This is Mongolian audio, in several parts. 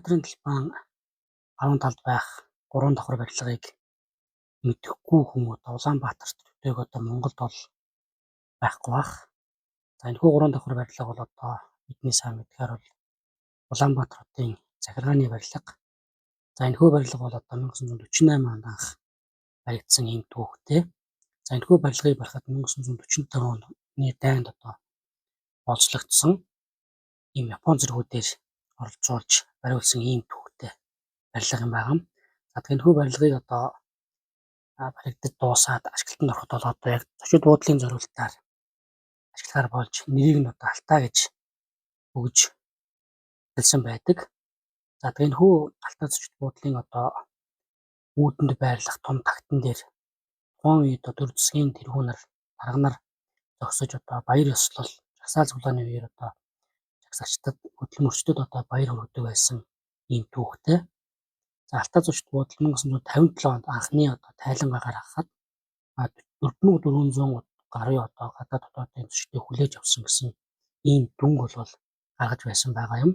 Улаанбаатарын талбайн гаруун талд байх 3 давхар барилгыг мэдэхгүй хүмүүс Улаанбаатарт төдийг Монголд бол байхгүй бах. За энэхүү 3 давхар барилга бол бидний сайн мэдхээр бол Улаанбаатар хотын захиргааны барилга. За энэхүү барилга бол 1948 онд анх баригдсан ийм түүхтэй. За энэхүү барилгыг барихад 1945 оны дайнд олзлогдсон ийм Япон зэргүүдээр оролцуулж бариулсан ийм түүхтэй барилга юм байна. За энэхүү барилгыг баригдаж дуусаад ашиглалтанд ороход бол яг зочид буудлын зориулалтаар ашиглахаар болж нэрийг нь Алтаа гэж өгж хэлсэн байдаг. За энэхүү Алтаа зочид буудлын үүдэнд байрлах том тагтан дээр тухайн үед төр засгийн тэргүүн нар дарга нар зогсож баяр ёслол жагсаал цуглааны үеэр жагсаачдад хөдөлмөрчдөд баяр хүргэдэг байсан ийм түүхтэй. За Алтаа зочид буудал 1957 онд анхны тайлангаа гаргахад 4400 гаруй гадаад дотоодын зочдыг хүлээж авсан гэсэн ийм дүнг бол гаргаж байсан байгаа юм.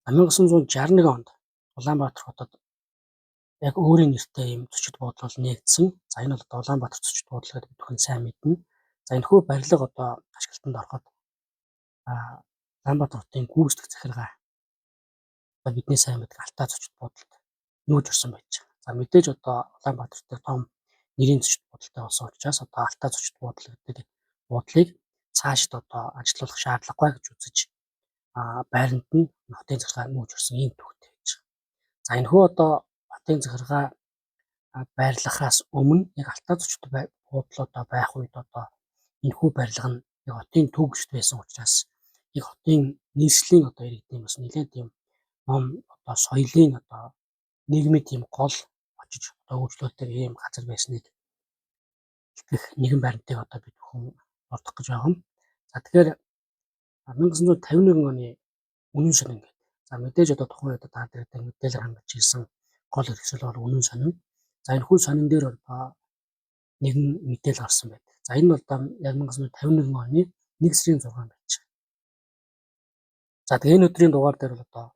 1961 онд Улаанбаатар хотод яг өөрийн нэртэй ийм зочид буудлал нээгдсэн. За энэ бол Улаанбаатар зочид буудлал гэдэг бүхэн сайн мэднэ. За энэхүү барилга ашиглалтанд ороход Улаанбаатар хотын гүйцэтгэх захиргаа бидний сайн мэддэг Алтаа зочид буудалд нүүж орсон байж байгаа. За мэдээж Улаанбаатарт том нэрийн зочид буудалтай болсон учраас Алтаа зочид буудлал гэдэг буудлыг цаашд ажилуулах шаардлагагүй гэж үзэж байранд нь хотын захиргаа нүүж орсон ийм түүхтэй байж байгаа. За энэхүү хотын захиргаа байрлахаас өмнө яг Алтаа зочид буудлууд байх үед энэхүү барилга нь хотын төвөгчд байсан учраас яг хотын нийслэлийн иргэдийн бас нэлээд тийм ном соёлын нийгмийн тийм гол очиж үйлчлүүлдэг ийм газар байсныг итгэх нэгэн баримтыг бид бүхэн ордох гэж байгаа юм. За тэгэхээр 1951 оны үнэн сонин гэдэг. За мэдээж тухайн үед та бүхэн мэдээлэл хангаж ирсэн гол хэрэгсэл бол үнэн сонин. За энэхүү сонин дээр нэгэн мэдээлэл гарсан байдаг. За энэ бол яг 1951 оны 1 сарын 6 байж байгаа. За тэгээ энэ өдрийн дугаар дээр бол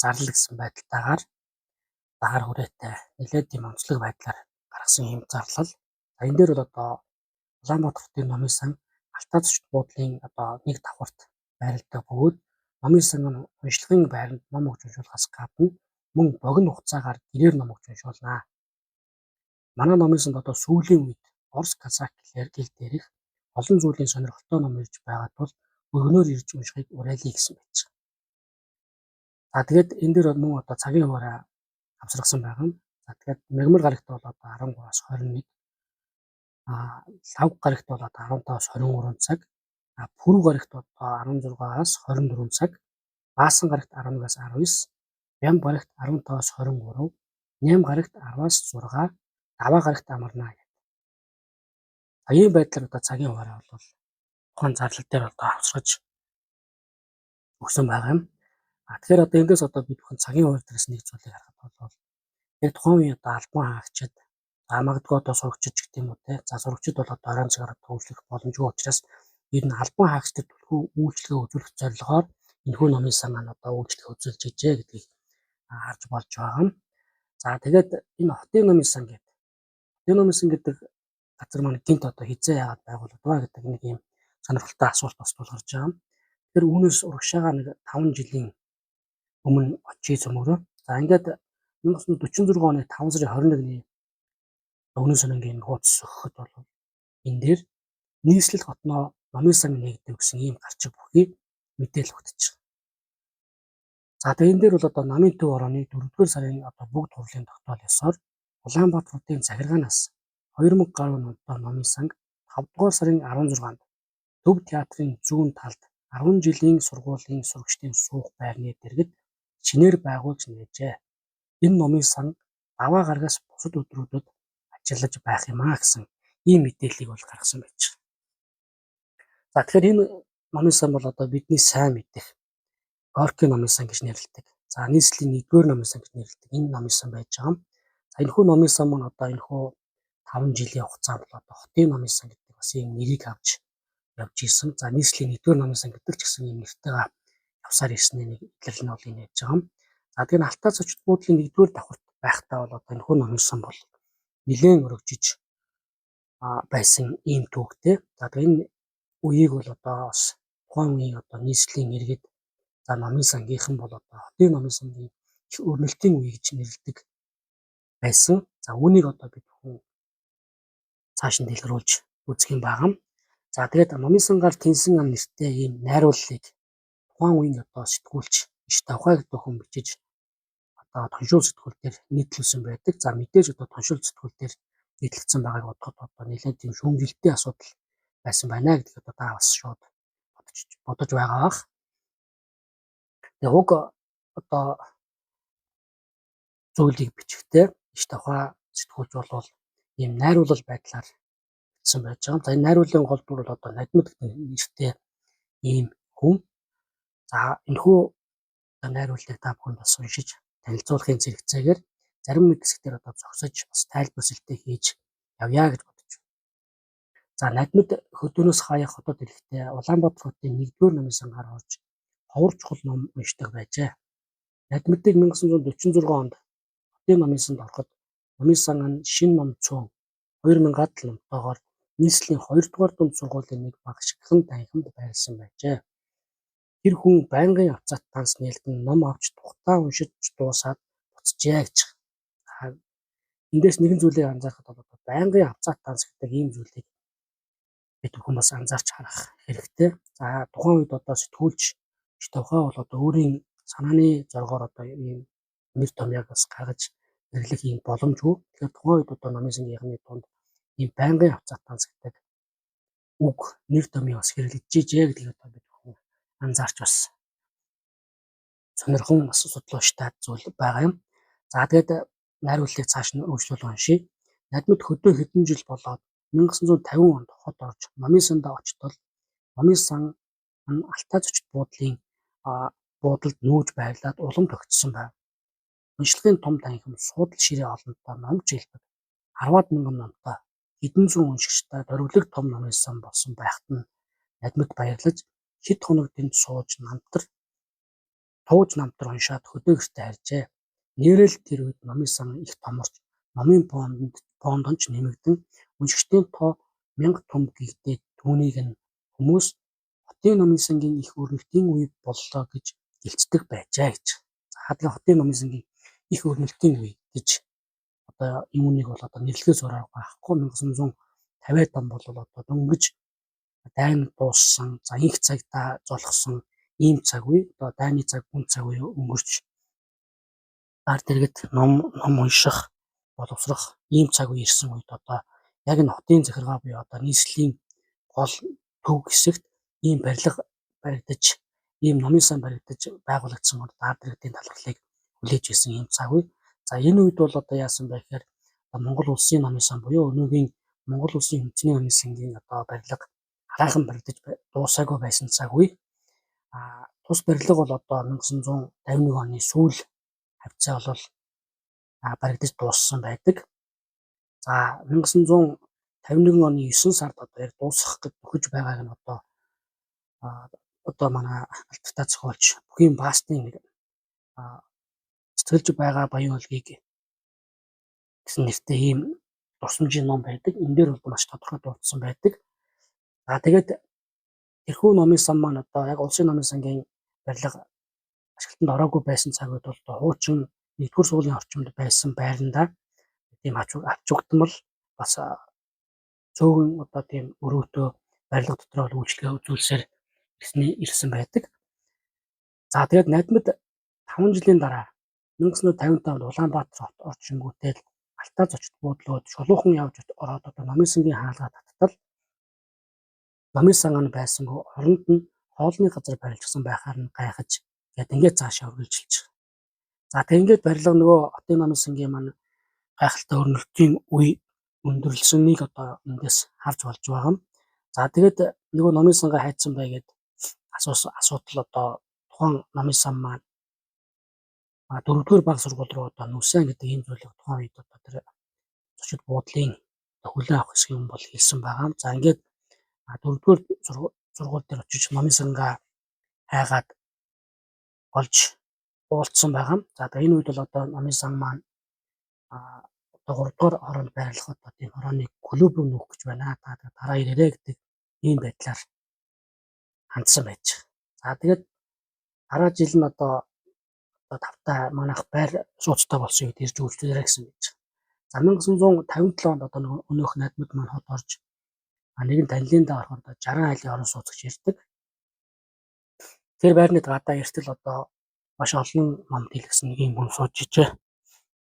зарлал гэсэн байдалтайгаар дагаар хүрээтэй нэлээд тийм онцлог байдлаар гаргасан ийм зарлал. За энэ дээр бол Улаанбаатар хотын номын сан Алтаа зочид буудлын нэг давхарт байрладаг бөгөөд номын сан нь уншлагын байранд ном өгж уншуулахаас гадна мөн богино хугацаагаар гэрээр ном өгж уншуулнаа. Манай номын санд сүүлийн үед Орос казак гэл дээрх олон зүйлийн сонирхолтой ном ирж байгаа тул өргөнөөр ирж уншихыг уриалъя гэсэн байж байгаа. За тэгээд энэ дээр мөн цагийн хуваараа авсрагсан байгаа. За тэгээд мягмар гарагт бол 13-аас 21, лав гарагт бол 15-аас 23 цаг, пүрэв гарагт 16-аас 24 цаг, баасан гарагт 11-аас 19, бям гарагт 15-аас 23, ням гарагт 10-аас 6, даваа гарагт амарнаа гэдэг. Ийм байдлаар цагийн хуваараа бол тухайн зарлал дээр авсгаж өгсөн байгаа юм. Тэгэхээр эндээс бид бүхэн цагийн хуваар дээрээс нэг зүйлийг харахад бол яг тухайн үеийн албан хаагчид магадгүй сурагчид гэх юм уу те. За сурагчид бол оройн цагаар төвлөрөх боломжгүй учраас бид нь албан хаагчдад төлхөө үйлчлэгээ үзүүлэх зорилгоор энэхүү номын сан үйлчлэгээ үзүүлж ижээ гэдгийг харж болж байгаа юм. За тэгээд энэ хотын номын сан гэдэг газар маань гинт хизээ яагаад байгуулагдав гэдэг нэг юм сонирхолтой асуулт бас тулгарч байгаа юм. Тэр үүнээс урагшаага 5 жилийн өмнө очиж зөмөрөө. За ингээд 1946 оны 5 сарын 21-ний үнэн сонингийн хуудас өгөхөд бол энэ дээр нийслэл хотноо номын сан нээгдэв гэсэн ийм гарчиг бүхий мэдээлэл өгдөж байгаа. За тэгээд энэ дээр бол намын төв орооны 4-р сарын бүгд хурлын тогтоол ёсоор Улаанбаатар хотын захиргаанаас 2000 гаруй номын сан 5-р сарын 16-нд Төв театрын зүүн талд 10 жилийн сургуулийн сурагчдын суух байрны дэргэд шинээр байгуулж нээжээ. Энэ номын сан даваа гарагаас бусад өдрүүдэд ажиллаж байх юмаа гэсэн ийм мэдээллийг гаргасан байж байгаа. За тэгэхээр энэ номын сан бол бидний сайн мэдэх Горький номын сан гэж нэрлэдэг. За нийслэлийн 1-р номын сан гэж нэрлэдэг энэ номын сан байж байгаа. За энэхүү номын сан маань энэхүү 5 жилийн хугацаанд хотын номын сан гэдэг бас ийм нэрийг авч явж исэн. За нийслэлийн 1-р номын сан гэдэг ч гэсэн ийм нэртэйгээ авсаар ирсний нэг илэрлэл нь бол энэ яаж байгаа юм. За тэгээд Алтаа зочид буудлын 1-р давхарт байхдаа бол одоо энэхүү номын сан бол нэлээд өргөжиж байсан ийм түүхтэй. За тэгээд энэ үеийг бол одоо бас тухайн үеийн одоо нийслэлийн иргэд за номын сангийнхан бол одоо хотын номын сангийн их өрнөлтийн үе гэж нэрлэдэг байсан. За үүнийг одоо бид бүхэн цааш нь дэлгэрүүлж үзэх юм байгаа. За тэгээд номын сангаар Тэнсэн ам нэртэй ийм найрууллыг тухайн үеийн одоо сэтгүүлч иш тавхай гэдэг хүн бичиж одоо тоншил сэтгүүл дээр нийтлүүлсэн байдаг. За мэдээж одоо тоншил сэтгүүл дээр нийтлэгдсэн байгааг бодоход одоо нэлээд тийм шүүмжлэлтийн асуудал байсан байна гэдгийг одоо та бас шууд бодож байгаа бах. Тэгээ уг одоо зүйлийг бичихтэй иш тавхай сэтгүүлч бол ийм найруулал байдлаар бичсэн байж байгаа. За энэ найрууллын гол дүр бол одоо Надмид нэртэй ийм хүн. За энэхүү найрууллыг та бүхэнд бас уншиж танилцуулахын зэрэгцээгээр зарим нэг хэсгээр одоо зогсож бас тайлбарлалтыг хийж явъя гэж бодож байна. За Надмид хөдөөнөөс хаяах хотод ирэхдээ Улаанбаатар хотын 1-р номын сангаар орж ховор чухал ном уншдаг байжээ. Надмидыг 1946 онд хотын номын санд ороход номын сан нь шинэ ном цөөн 2000-аад л номтойгоор нийслэлийн 2-р дунд сургуулийн нэг багшигхан танхимд байрласан байжээ. Тэр хүн байнгын авцаат данс нээлтэн ном авч тухтаа уншиж дуусаад буцжээ гэж. Эндээс нэгэн зүйлийг анзаарахад бол байнгын авцаат данс гэдэг ийм зүйлийг бид бүхэн бас анзаарч харах хэрэгтэй. За тухайн үед одоо сэтгүүлч иш тавхай бол одоо өөрийн санааны зоргоор одоо ийм нэр томьёог бас гаргаж нэрлэх ийм боломжгүй. Тэгэхээр тухайн үед одоо номын сангийнхны дунд ийм байнгын авцаат данс гэдэг үг нэр томьёо бас хэрэглэжээ гэдгийг одоо бид бүхэн анзаарч бас сонирхон бас судлуучтай зүйл байгаа юм. За тэгээд найрууллыг цааш нь үргэлжлүүл уншия. Надмид хөдөө хэдэн жил болоод 1950 онд хот орж номын сандаа очтол номын сан Алтаа зочид буудлын буудалд нүүж байрлаад улам тогтсон байв. Уншлагын том танхим суудал ширээ олонтой ном жилбэг 10-аад мянган номтой хэдэн зуун уншигчтай дөрвөлөг том номын сан болсон байхад нь Надмид баярлаж хэд хоног тэнд сууж намтар уншаад хөдөө гэртээ харжээ. Нээрэл тэр үед номын сан их томорч номын пондонч нэмэгдэн уншигчдын тоо 1000 том гэгдээд түүнийг нь хүмүүс хотын номын сангийн их өрнөлтийн үе боллоо гэж гэлцдэг байжээ гэж. За тэгээ хотын номын сангийн их өрнөлтийн үе гэж одоо юуныг бол одоо нэрлэхээс ураагүй байхгүй 1950-аад он бол одоо дөнгөж дайн дууссан, за инх цагтаа золгосон ийм цаг үе, одоо дайны цаг, хүн цаг үе өнгөрч ард иргэд ном унших, боловсрох ийм цаг үе ирсэн үед одоо яг энэ хотын захиргаа буюу одоо нийслэлийн гол төв хэсэгт ийм барилга баригдаж, ийм номын сан баригдаж байгуулагдсан бол ард иргэдийн талархлыг хүлээж ирсэн ийм цаг үе. За энэ үед бол одоо яасан бэ гэхээр Монгол улсын номын сан буюу өнөөгийн Монгол улсын үндэсний номын сангийн одоо барилга хараахан баригдаж дуусаагүй байсан цаг үе. Тус барилга бол одоо 1951 оны сүүл хавцаа бол баригдаж дууссан байдаг. За 1951 оны 9 сард одоо яг дуусах гэж төхөж байгааг нь одоо манай албатай зохиолч Бүхийн Баасны нэг цэцгэлж байгаа баян өлгийг гэсэн нэртэй ийм дурсамжийн ном байдаг. Энэ дээр бол маш тодорхой дурдсан байдаг. За тэгээд тэрхүү номын сан маань одоо яг улсын номын сангийн барилга ашиглалтанд ороогүй байсан цаг үед бол хуучин 1-р сургуулийн орчимд байсан байрандаа тийм авчигдмал бас цөөхөн одоо тийм өрөөтөө барилга дотроо үйлчлэгээ үзүүлсээр ирсэн байдаг. За тэгээд Надмид 5 жилийн дараа 1955 онд Улаанбаатар хот орчингүүтэл Алтаа зочид буудлууд шулуухан явж ороод одоо номын сангийн хаалгаа таптал номын сан нь байсангүй оронд нь хоолны газар барилжсан байхаар нь гайхаж гээд ингээд цаашаа үргэлжилж байгаа. За тэг ингээд барилга нөгөө хотын номын сангийн маань гайхалтай өрнөлтийн үе өндөрлсөнийг одоо эндээс харж болж байгаа юм. За тэгээд нөгөө номын сангаа хайцсан бай гээд асуудал одоо тухайн номын сан маань 4-р баг сургууль руу одоо нүсэн гэдэг ийм зүйлийг тухайн үед одоо тэр зочид буудлын хүлээн авах хэсгийн хүн бол хэлсэн байгаа. За ингээд 4-р сургууль дээр очиж номын сангаа хайгаад олж уулзсан байгаа. За тэгээ энэ үед бол одоо номын сан маань одоо 3 дугаар хороонд байрлах одоо тийм хорооны клуб руу нүүх гэж байна. Та дараа ирээрэй гэдэг ийм байдлаар хандсан байж байгаа. За тэгээд дараа жил нь одоо тавтай манайх байр сууцтай болсон үед ирж үйлчлээрэй гэсэн байж байгаа. За 1957 онд одоо өнөөх найдмаг маань хот орж нэгэн танилиндаа ороход 60 айлын орон сууцагч ирдэг. Тэр байрны гадаа эртэл одоо маш олон номд хэлгсэн нэг юм хүн сууж ижээ.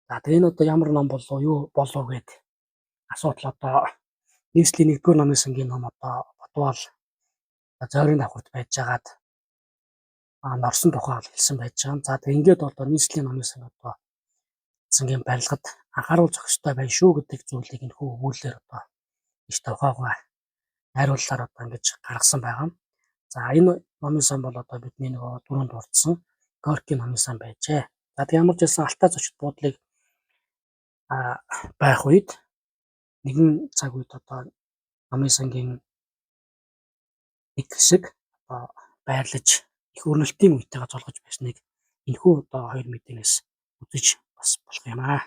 За тэгээ энэ одоо ямар ном болов юу болов гэд асуудал одоо нийслэлийн 1-р номын сангийн ном одоо бодвол зойрын давхарт байжгаад норсон тухай хэлсэн байж байгаа. За тэгээ ингээд одоо нийслэлийн номын сан одоо сангийн барилгад анхааруул зохистой байна шүү гэдэг зүйлийг энэ хүү өгүүлэлээр одоо иш тухайгаа найрууллаар одоо ингэж гаргасан байгаа. За энэ номын сан бол одоо бидний нөгөө түрүүнд дурдсан Горькийн номын сан байжээ. За тэг ямар ч байсан Алтай зочид буудлыг байх үед нэгэн цаг үед одоо номын сангийн нэг хэсэг байрлаж их өрнөлтийн үетэйгээ золгож байсныг энэхүү одоо хоёр мэдээнээс үзэж бас болох юм аа.